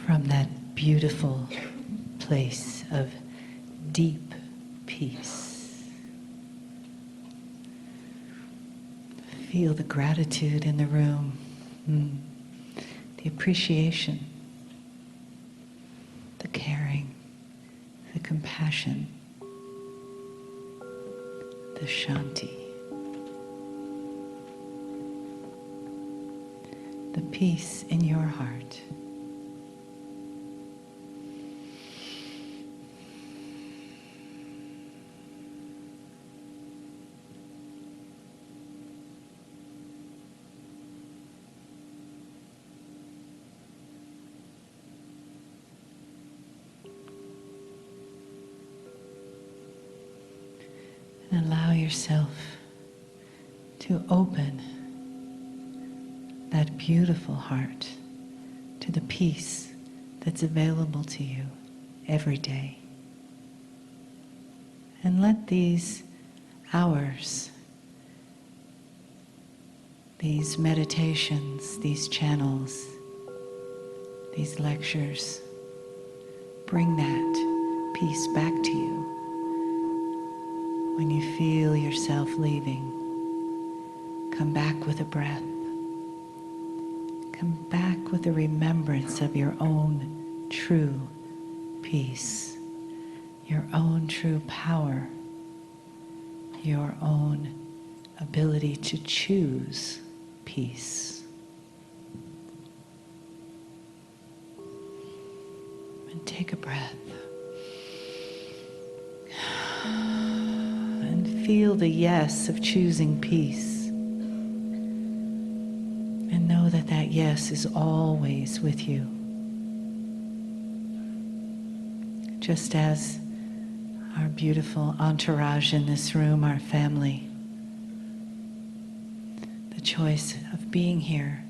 from that beautiful place of deep peace. Feel the gratitude in the room, the appreciation, the caring, the compassion, the shanti, the peace in your heart. And allow yourself to open that beautiful heart to the peace that's available to you every day. And let these hours, these meditations, these channels, these lectures, bring that peace back to you. When you feel yourself leaving, come back with a breath. Come back with a remembrance of your own true peace, your own true power, your own ability to choose peace. And take a breath. Feel the yes of choosing peace. And know that that yes is always with you. Just as our beautiful entourage in this room, our family, the choice of being here,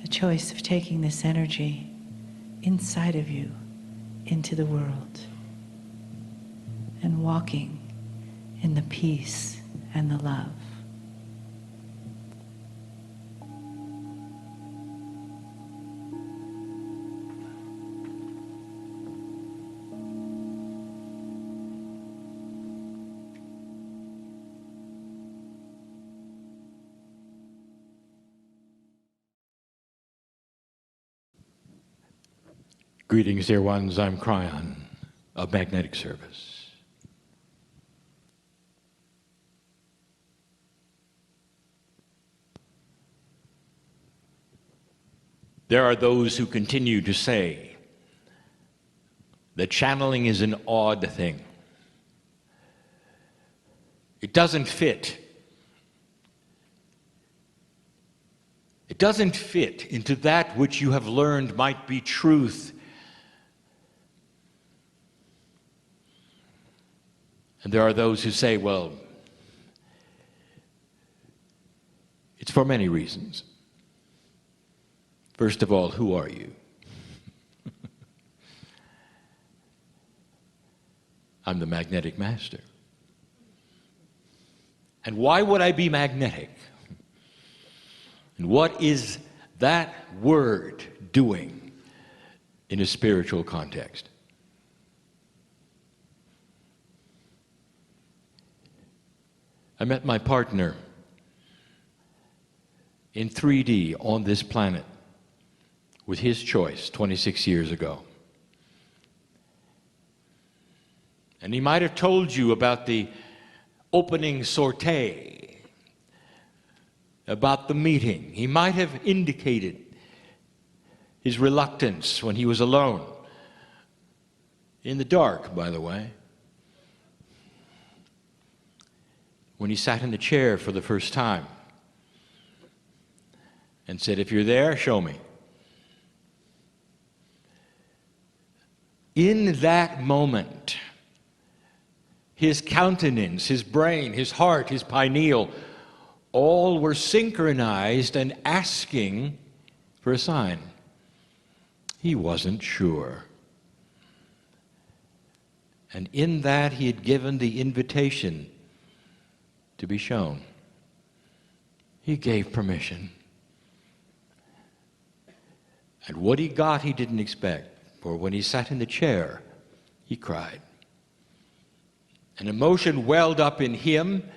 the choice of taking this energy inside of you into the world and walking in the peace and the love. Greetings, dear ones. I'm Kryon of Magnetic Service. There are those who continue to say that channeling is an odd thing. It doesn't fit. It doesn't fit into that which you have learned might be truth. And there are those who say, well, it's for many reasons. First of all, who are you? I'm the magnetic master. And why would I be magnetic? And what is that word doing in a spiritual context? I met my partner in 3D on this planet with his choice 26 years ago. And he might have told you about the opening sortie, about the meeting. He might have indicated his reluctance when he was alone, in the dark, by the way, when he sat in the chair for the first time and said, if you're there, show me. In that moment, his countenance, his brain, his heart, his pineal, all were synchronized and asking for a sign. He wasn't sure. And in that, he had given the invitation to be shown. He gave permission. And what he got he didn't expect, for when he sat in the chair, he cried. An emotion welled up in him,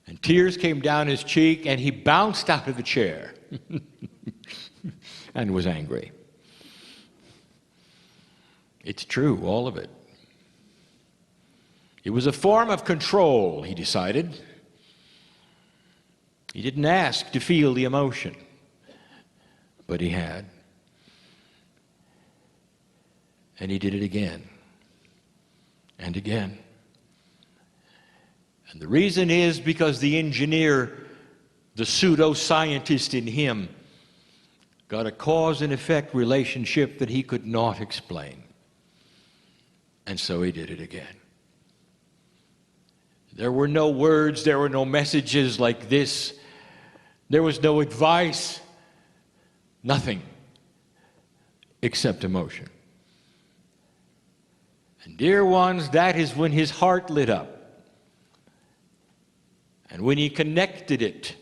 and tears came down his cheek, and he bounced out of the chair and was angry. It's true, all of it. It was a form of control, he decided. He didn't ask to feel the emotion, but he had. And he did it again and again. And the reason is because the engineer, the pseudo-scientist in him, got a cause and effect relationship that he could not explain. And so he did it again. There were no words, there were no messages like this. There was no advice, nothing except emotion. And dear ones, that is when his heart lit up. And when he connected it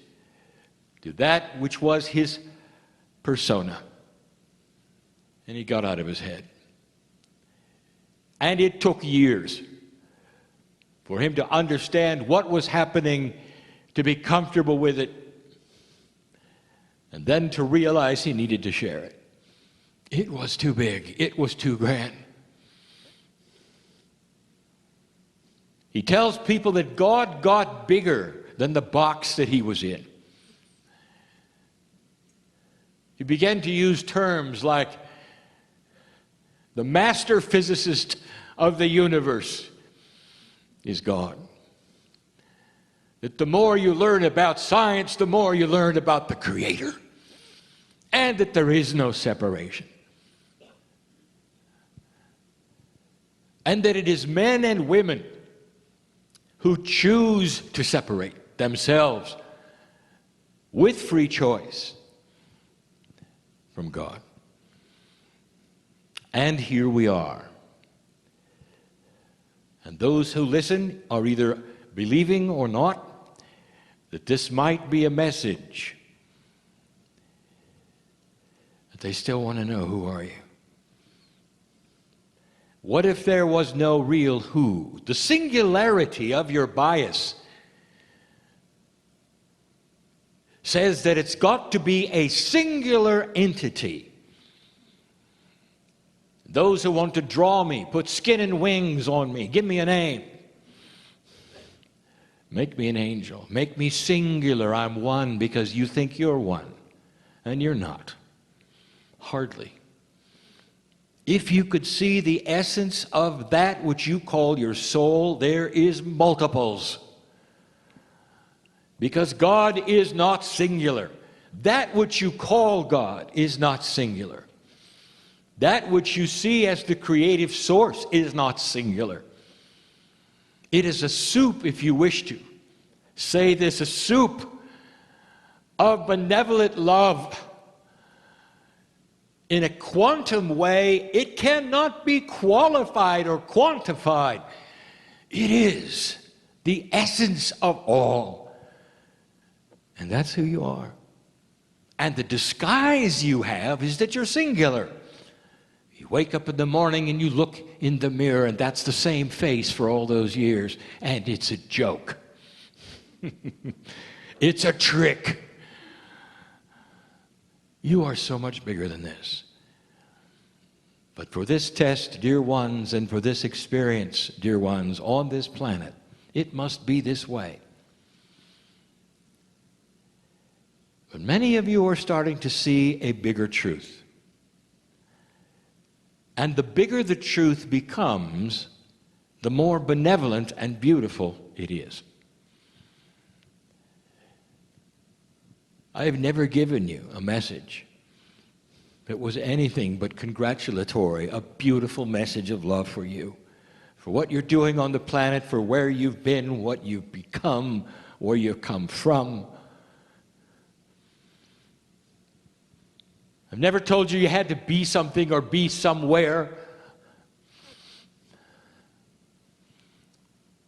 to that which was his persona. And he got out of his head. And it took years for him to understand what was happening, to be comfortable with it, and then to realize he needed to share it. It was too big. It was too grand. He tells people that God got bigger than the box that he was in. He began to use terms like the master physicist of the universe is God. That the more you learn about science, the more you learn about the Creator. And that there is no separation. And that it is men and women who choose to separate themselves with free choice from God. And here we are. And those who listen are either believing or not that this might be a message, but they still want to know, who are you? What if there was no real who? The singularity of your bias says that it's got to be a singular entity. Those who want to draw me, put skin and wings on me, give me a name. Make me an angel. Make me singular. I'm one because you think you're one. And you're not. Hardly. If you could see the essence of that which you call your soul, there is multiples. Because God is not singular. That which you call God is not singular. That which you see as the creative source is not singular. It is a soup, if you wish to say this, a soup of benevolent love. In a quantum way, it cannot be qualified or quantified. It is the essence of all. And that's who you are. And the disguise you have is that you're singular. You wake up in the morning and you look in the mirror, and that's the same face for all those years. And it's a joke. It's a trick. You are so much bigger than this. But for this test, dear ones, and for this experience, dear ones, on this planet, it must be this way. But many of you are starting to see a bigger truth. And the bigger the truth becomes, the more benevolent and beautiful it is. I have never given you a message that was anything but congratulatory, a beautiful message of love for you, for what you're doing on the planet, for where you've been, what you've become, where you've come from. I've never told you you had to be something or be somewhere.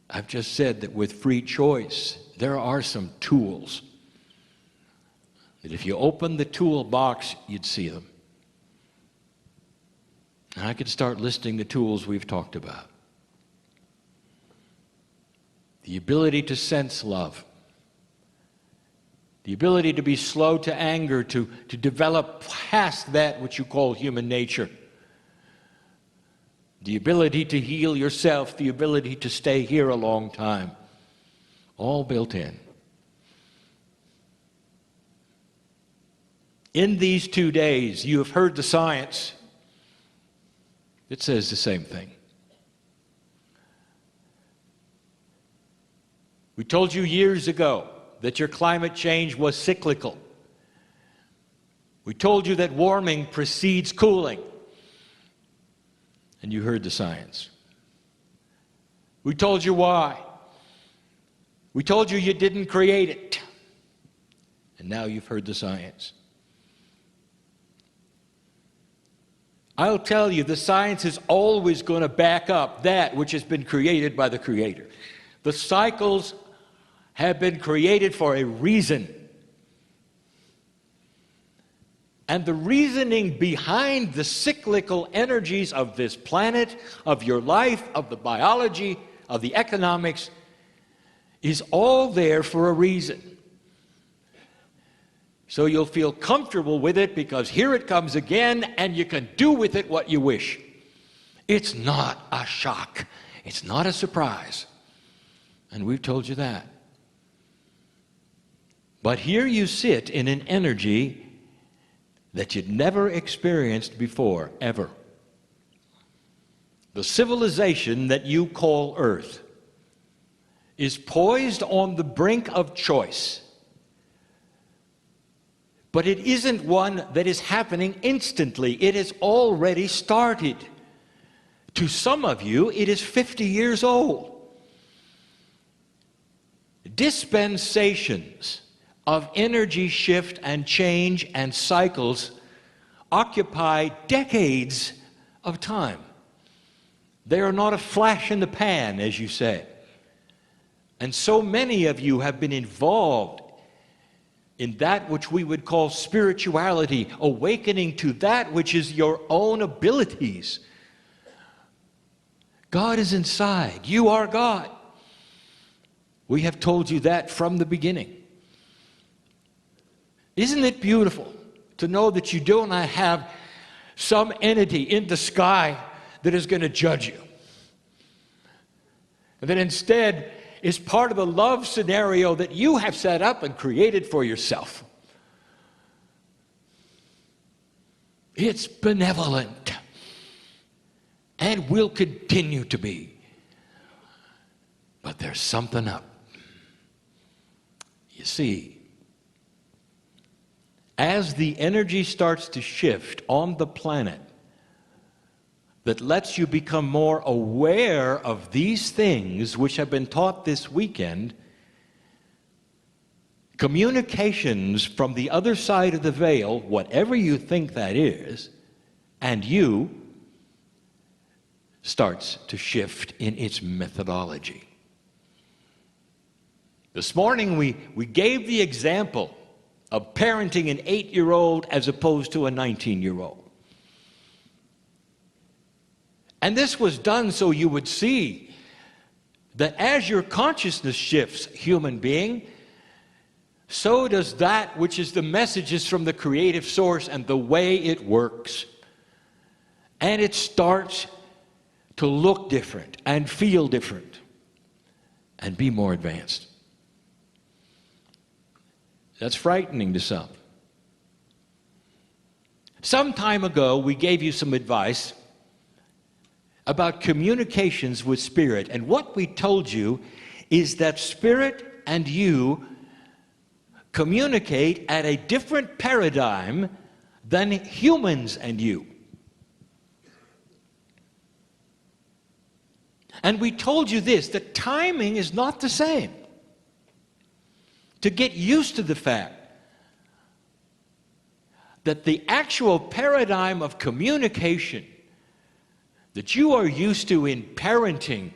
I've just said that with free choice, there are some tools that if you open the toolbox, you'd see them. And I could start listing the tools we've talked about. The ability to sense love. The ability to be slow to anger, to develop past that which you call human nature. The ability to heal yourself, the ability to stay here a long time. All built in. In these 2 days, you have heard the science. It says the same thing. We told you years ago that your climate change was cyclical. We told you that warming precedes cooling. And you heard the science. We told you why. We told you you didn't create it. And now you've heard the science. I'll tell you, the science is always going to back up that which has been created by the Creator. The cycles have been created for a reason. And the reasoning behind the cyclical energies of this planet, of your life, of the biology, of the economics, is all there for a reason. So you'll feel comfortable with it because here it comes again and you can do with it what you wish. It's not a shock. It's not a surprise. And we've told you that. But here you sit in an energy that you'd never experienced before, ever. The civilization that you call Earth is poised on the brink of choice. But it isn't one that is happening instantly. It has already started. To some of you, it is 50 years old. Dispensations of energy shift and change and cycles occupy decades of time. They are not a flash in the pan, as you say. And so many of you have been involved in that which we would call spirituality, awakening to that which is your own abilities. God is inside. You are God. We have told you that from the beginning. Isn't it beautiful to know that you do not have some entity in the sky that is going to judge you? And that instead is part of the love scenario that you have set up and created for yourself. It's benevolent and will continue to be. But there's something up. You see, as the energy starts to shift on the planet that lets you become more aware of these things which have been taught this weekend, communications from the other side of the veil, whatever you think that is, and you, starts to shift in its methodology. This morning we gave the example of parenting an 8-year-old as opposed to a 19-year-old. And this was done so you would see that as your consciousness shifts, human being, so does that which is the messages from the creative source and the way it works. And it starts to look different and feel different and be more advanced. That's frightening to some. Some time ago, we gave you some advice about communications with Spirit. And what we told you is that Spirit and you communicate at a different paradigm than humans and you. And we told you this, the timing is not the same. To get used to the fact that the actual paradigm of communication that you are used to in parenting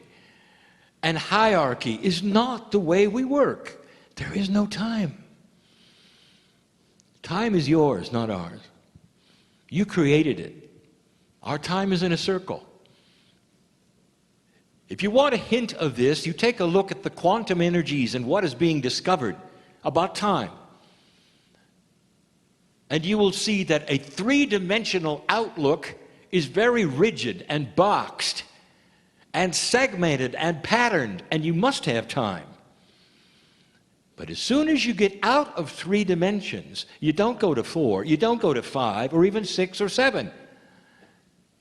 and hierarchy is not the way we work. There is no time. Time is yours, not ours. You created it. Our time is in a circle. If you want a hint of this, you take a look at the quantum energies and what is being discovered about time. And you will see that a three-dimensional outlook is very rigid and boxed and segmented and patterned, and you must have time. But as soon as you get out of 3 dimensions, you don't go to 4, you don't go to 5, or even 6 or 7.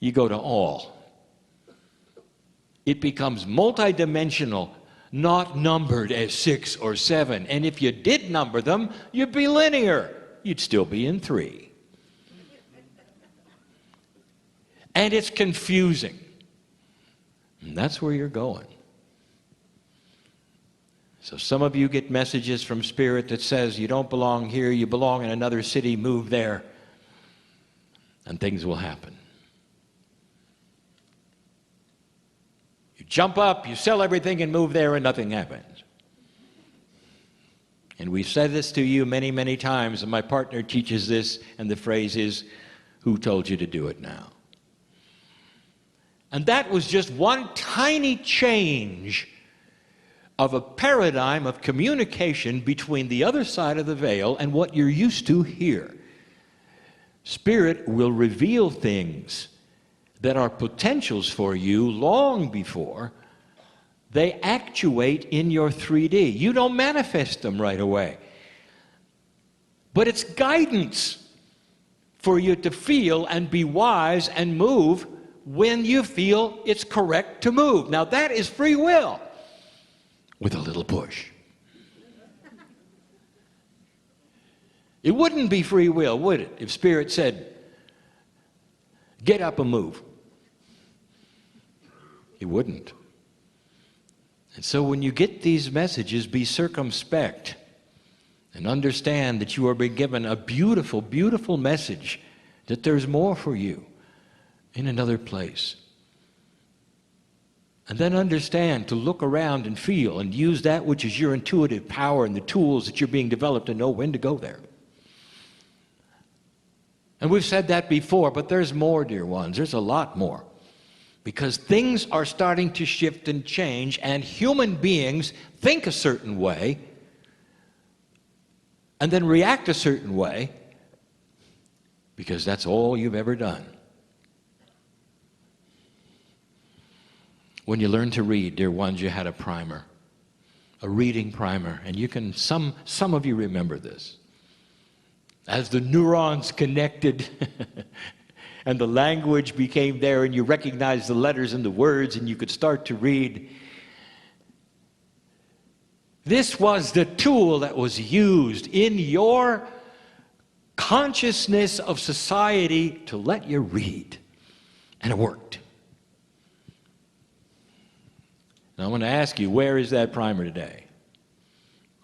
You go to all. It becomes multidimensional, not numbered as 6 or 7. And if you did number them, you'd be linear. You'd still be in 3. And it's confusing. And that's where you're going. So some of you get messages from Spirit that says you don't belong here, you belong in another city, move there, and things will happen. You jump up, you sell everything and move there, and nothing happens. And we've said this to you many, many times, and my partner teaches this, and the phrase is, who told you to do it now? And that was just one tiny change of a paradigm of communication between the other side of the veil and what you're used to here. Spirit will reveal things that are potentials for you long before they actuate in your 3D. You don't manifest them right away. But it's guidance for you to feel and be wise and move when you feel it's correct to move. Now that is free will with a little push. It wouldn't be free will, would it, if Spirit said, get up and move? It wouldn't. And so when you get these messages, be circumspect and understand that you are being given a beautiful, beautiful message, that there's more for you in another place. And then understand to look around and feel and use that which is your intuitive power and the tools that you're being developed to know when to go there. And we've said that before, but there's more, dear ones. There's a lot more. Because things are starting to shift and change, and human beings think a certain way and then react a certain way because that's all you've ever done. When you learned to read, dear ones, you had a primer, a reading primer, and you can, some of you remember this. As the neurons connected and the language became there and you recognized the letters and the words and you could start to read. This was the tool that was used in your consciousness of society to let you read. And it worked. Now I want to ask you, where is that primer today?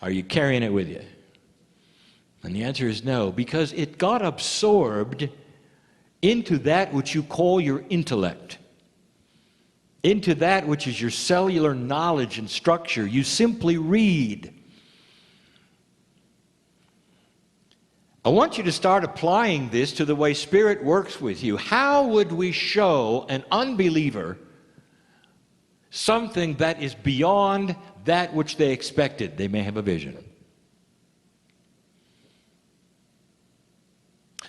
Are you carrying it with you? And the answer is no, because it got absorbed into that which you call your intellect, into that which is your cellular knowledge and structure. You simply read. I want you to start applying this to the way Spirit works with you. How would we show an unbeliever something that is beyond that which they expected? They may have a vision.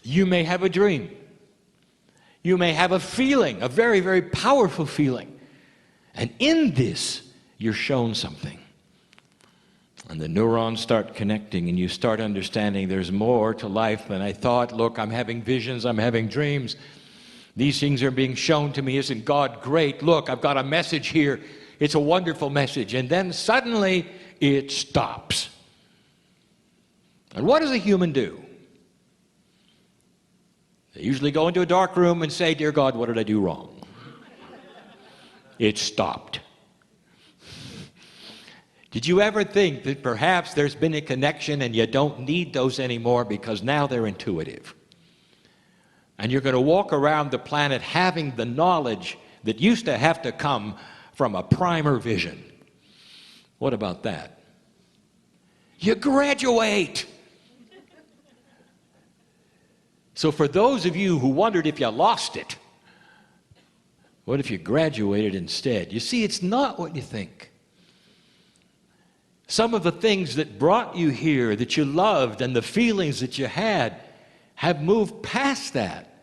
You may have a dream. You may have a feeling, a very, very powerful feeling. And in this, you're shown something. And the neurons start connecting and you start understanding there's more to life than I thought. Look, I'm having visions, I'm having dreams. These things are being shown to me. Isn't God great? Look, I've got a message here. It's a wonderful message. And then suddenly it stops. And what does a human do? They usually go into a dark room and say, dear God, what did I do wrong? It stopped. Did you ever think that perhaps there's been a connection and you don't need those anymore because now they're intuitive? And you're going to walk around the planet having the knowledge that used to have to come from a primer vision. What about that? You graduate. So for those of you who wondered if you lost it, what if you graduated instead? You see, it's not what you think. Some of the things that brought you here, that you loved, and the feelings that you had, have moved past that.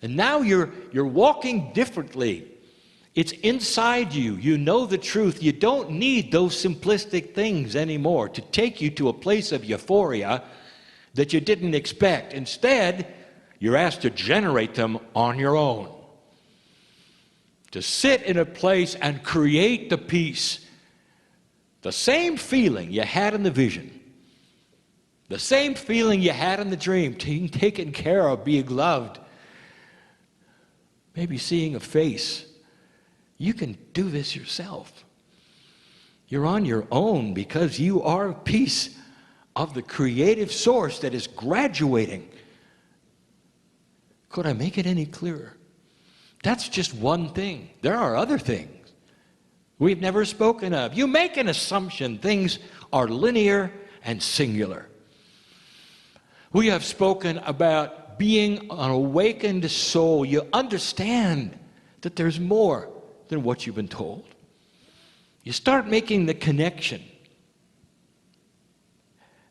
And now you're walking differently. It's inside you. You know the truth. You don't need those simplistic things anymore to take you to a place of euphoria that you didn't expect. Instead, you're asked to generate them on your own. To sit in a place and create the peace. The same feeling you had in the vision. The same feeling you had in the dream. Being taken care of, being loved. Maybe seeing a face. You can do this yourself. You're on your own because you are a piece of the creative source that is graduating. Could I make it any clearer? That's just one thing. There are other things we've never spoken of. You make an assumption things are linear and singular. We have spoken about being an awakened soul. You understand that there's more than what you've been told. You start making the connection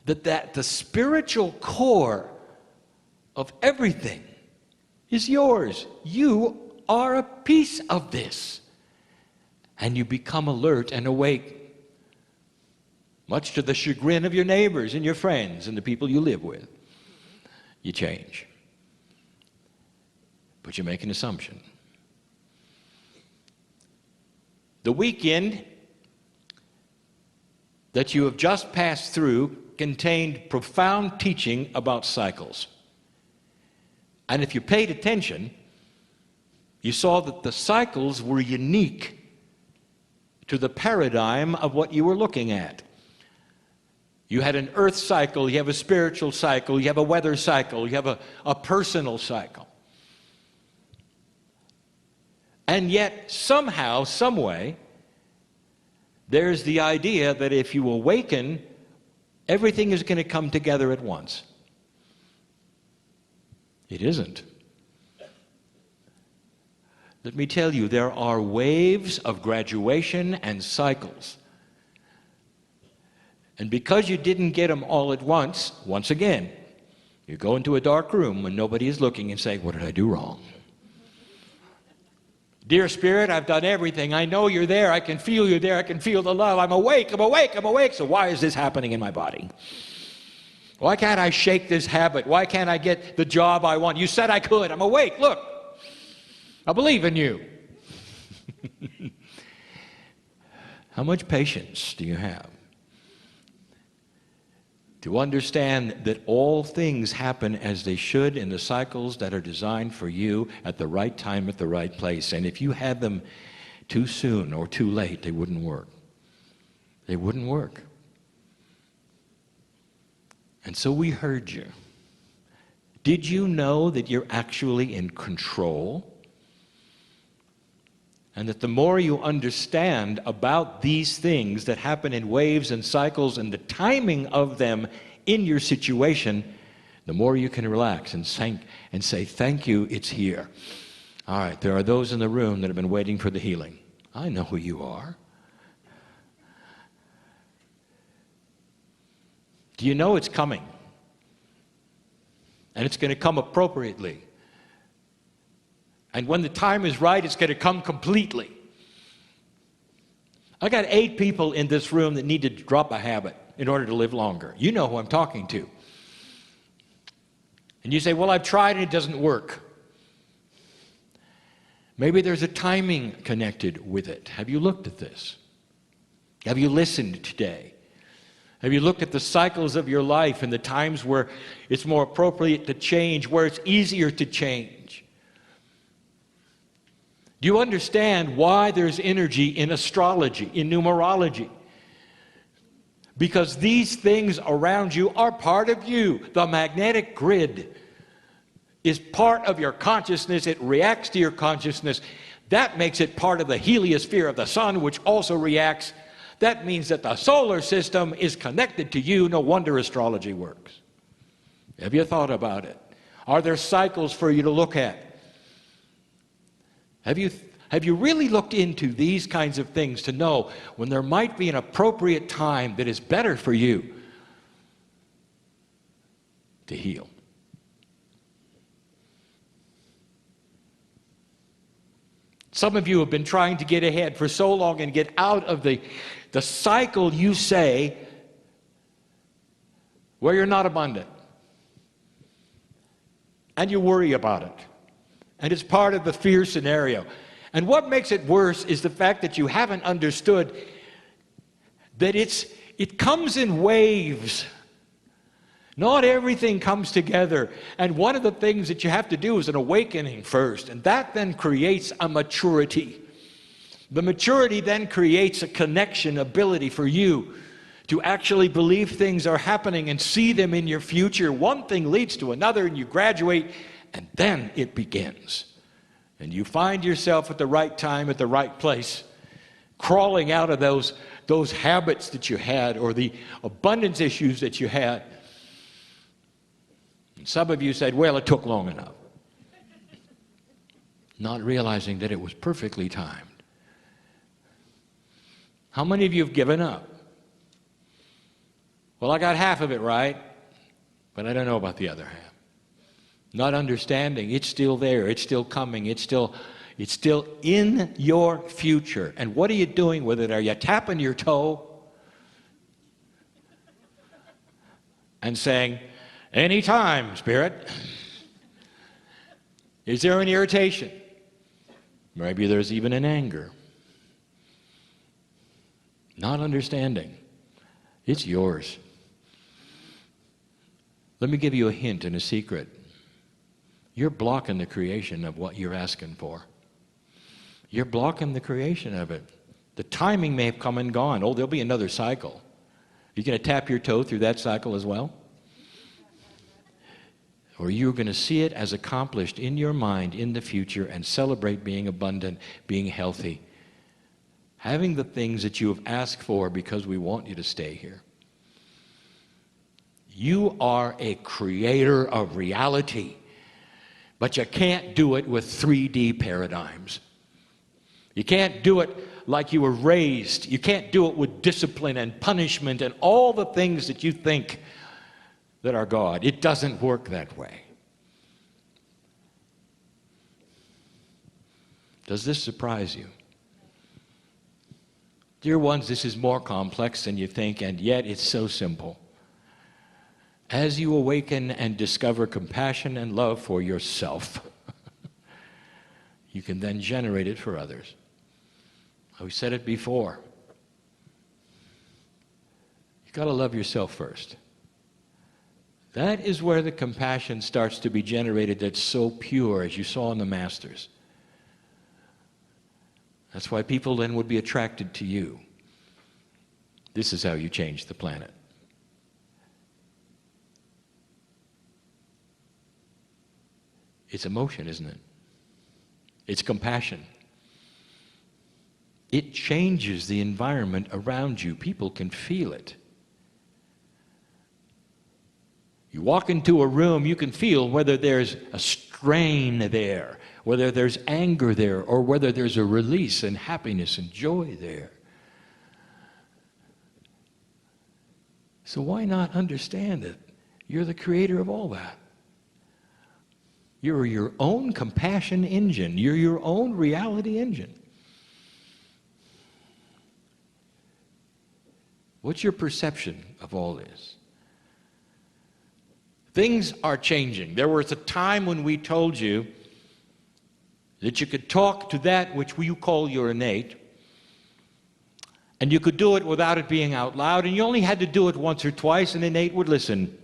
that the spiritual core of everything is yours. You are a piece of this. And you become alert and awake, much to the chagrin of your neighbors and your friends and the people you live with. You change. But you make an assumption. The weekend that you have just passed through contained profound teaching about cycles. And if you paid attention, you saw that the cycles were unique to the paradigm of what you were looking at. You had an earth cycle, you have a spiritual cycle, you have a weather cycle, you have a personal cycle. And yet, somehow, some way, there's the idea that if you awaken, everything is going to come together at once. It isn't. Let me tell you, there are waves of graduation and cycles. And because you didn't get them all at once again, you go into a dark room when nobody is looking and say, what did I do wrong? Dear Spirit, I've done everything. I know you're there. I can feel you there. I can feel the love. I'm awake. I'm awake. I'm awake. So why is this happening in my body? Why can't I shake this habit? Why can't I get the job I want? You said I could. I'm awake. Look, I believe in you. How much patience do you have to understand that all things happen as they should in the cycles that are designed for you at the right time, at the right place? And if you had them too soon or too late, they wouldn't work. They wouldn't work. And so we heard you. Did you know that you're actually in control? And that the more you understand about these things that happen in waves and cycles and the timing of them in your situation, the more you can relax and say, thank you, it's here. All right, there are those in the room that have been waiting for the healing. I know who you are. Do you know it's coming? And it's going to come appropriately. And when the time is right, it's going to come completely. I got 8 people in this room that need to drop a habit in order to live longer. You know who I'm talking to. And you say, well, I've tried and it doesn't work. Maybe there's a timing connected with it. Have you looked at this? Have you listened today? Have you looked at the cycles of your life and the times where it's more appropriate to change, where it's easier to change? Do you understand why there's energy in astrology, in numerology? Because these things around you are part of you. The magnetic grid is part of your consciousness. It reacts to your consciousness. That makes it part of the heliosphere of the sun, which also reacts. That means that the solar system is connected to you. No wonder astrology works. Have you thought about it? Are there cycles for you to look at? Have you really looked into these kinds of things to know when there might be an appropriate time that is better for you to heal? Some of you have been trying to get ahead for so long and get out of the cycle, you say, where you're not abundant. And you worry about it. And it's part of the fear scenario. And what makes it worse is the fact that you haven't understood that it comes in waves. Not everything comes together. And one of the things that you have to do is an awakening first. And that then creates a maturity. The maturity then creates a connection ability for you to actually believe things are happening and see them in your future. One thing leads to another, and you graduate, and then it begins. And you find yourself at the right time, at the right place, crawling out of those habits that you had or the abundance issues that you had. And some of you said, well, it took long enough. Not realizing that it was perfectly timed. How many of you have given up? Well, I got half of it right, but I don't know about the other half. Not understanding, it's still there, it's still coming, it's still in your future. And what are you doing with it? Are you tapping your toe and saying, anytime, Spirit? Is there an irritation? Maybe there's even an anger. Not understanding. It's yours. Let me give you a hint and a secret. You're blocking the creation of what you're asking for. You're blocking the creation of it. The timing may have come and gone. Oh, there'll be another cycle. You're going to tap your toe through that cycle as well? Or you're going to see it as accomplished in your mind in the future and celebrate being abundant, being healthy, having the things that you have asked for because we want you to stay here. You are a creator of reality, but you can't do it with 3D paradigms. You can't do it like you were raised. You can't do it with discipline and punishment and all the things that you think that are God. It doesn't work that way. Does this surprise you? Dear ones, this is more complex than you think, and yet it's so simple. As you awaken and discover compassion and love for yourself, you can then generate it for others. We said it before. You've got to love yourself first. That is where the compassion starts to be generated that's so pure, as you saw in the Masters. That's why people then would be attracted to you. This is how you change the planet. It's emotion, isn't it? It's compassion. It changes the environment around you. People can feel it. You walk into a room, you can feel whether there's a strain there, whether there's anger there, or whether there's a release and happiness and joy there. So why not understand it? You're the creator of all that. You're your own compassion engine. You're your own reality engine. What's your perception of all this? Things are changing. There was a time when we told you that you could talk to that which you call your innate, and you could do it without it being out loud, and you only had to do it once or twice, and innate would listen.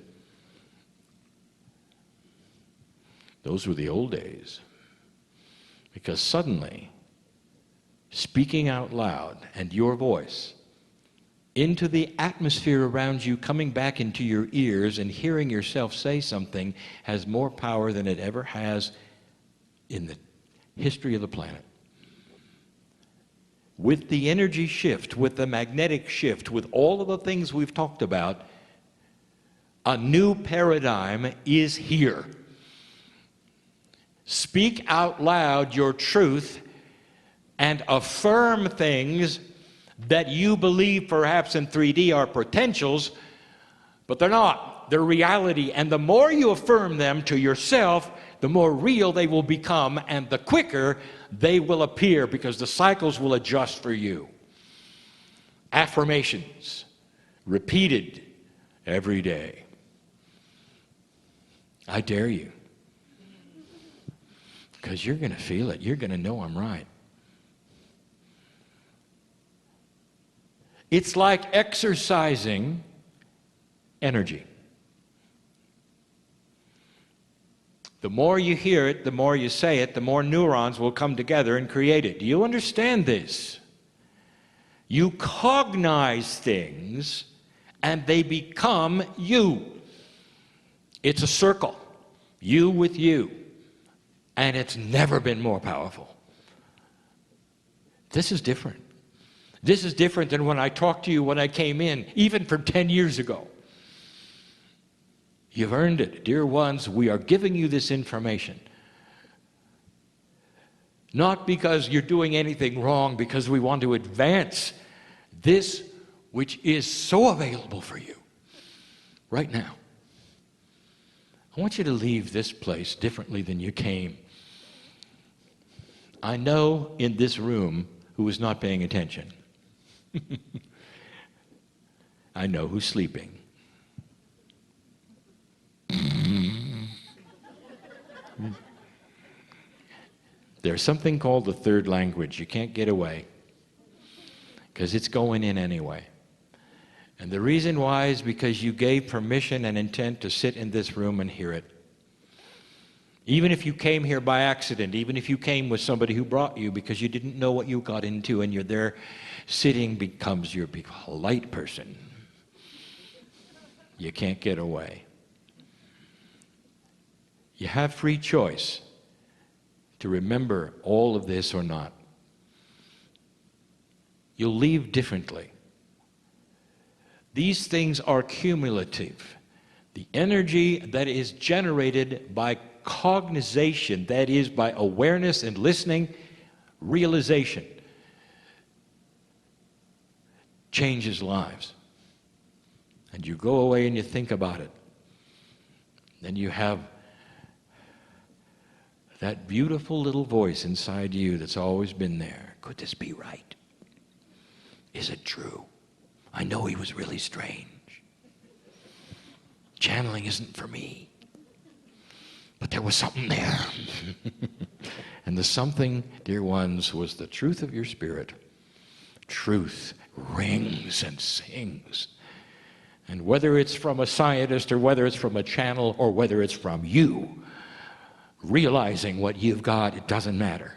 Those were the old days. Because suddenly, speaking out loud and your voice into the atmosphere around you, coming back into your ears and hearing yourself say something, has more power than it ever has in the history of the planet. With the energy shift, with the magnetic shift, with all of the things we've talked about, A new paradigm is here. Speak out loud your truth and affirm things that you believe perhaps in 3D are potentials, but they're not. They're reality. And the more you affirm them to yourself, the more real they will become, and the quicker they will appear, because the cycles will adjust for you. Affirmations, repeated every day. I dare you. Because you're going to feel it. You're going to know I'm right. It's like exercising energy. The more you hear it, the more you say it, the more neurons will come together and create it. Do you understand this? You cognize things and they become you. It's a circle. You with you. And it's never been more powerful. This is different. This is different than when I talked to you when I came in, even from 10 years ago. You've earned it. Dear ones, we are giving you this information. Not because you're doing anything wrong, because we want to advance this which is so available for you right now. I want you to leave this place differently than you came. I know in this room who is not paying attention. I know who's sleeping. There's something called the third language. You can't get away because it's going in anyway. And the reason why is because you gave permission and intent to sit in this room and hear it. Even if you came here by accident, even if you came with somebody who brought you because you didn't know what you got into, and you're there sitting becomes your polite person. You can't get away. You have free choice to remember all of this or not. You'll leave differently. These things are cumulative. The energy that is generated by cognization, that is by awareness and listening, realization, changes lives. And you go away and you think about it. Then you have that beautiful little voice inside you that's always been there. Could this be right? Is it true? I know he was really strange. Channeling isn't for me. But there was something there. And the something, dear ones, was the truth of your spirit. Truth rings and sings. And whether it's from a scientist or whether it's from a channel or whether it's from you, realizing what you've got, it doesn't matter,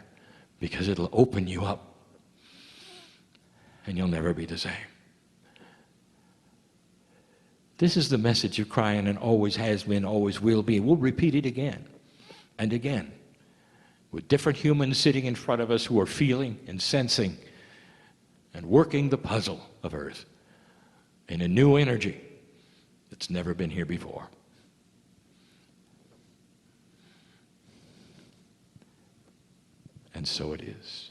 because it'll open you up and you'll never be the same. This is the message of Kryon, and always has been, always will be. We'll repeat it again and again with different humans sitting in front of us who are feeling and sensing and working the puzzle of Earth in a new energy that's never been here before. And so it is.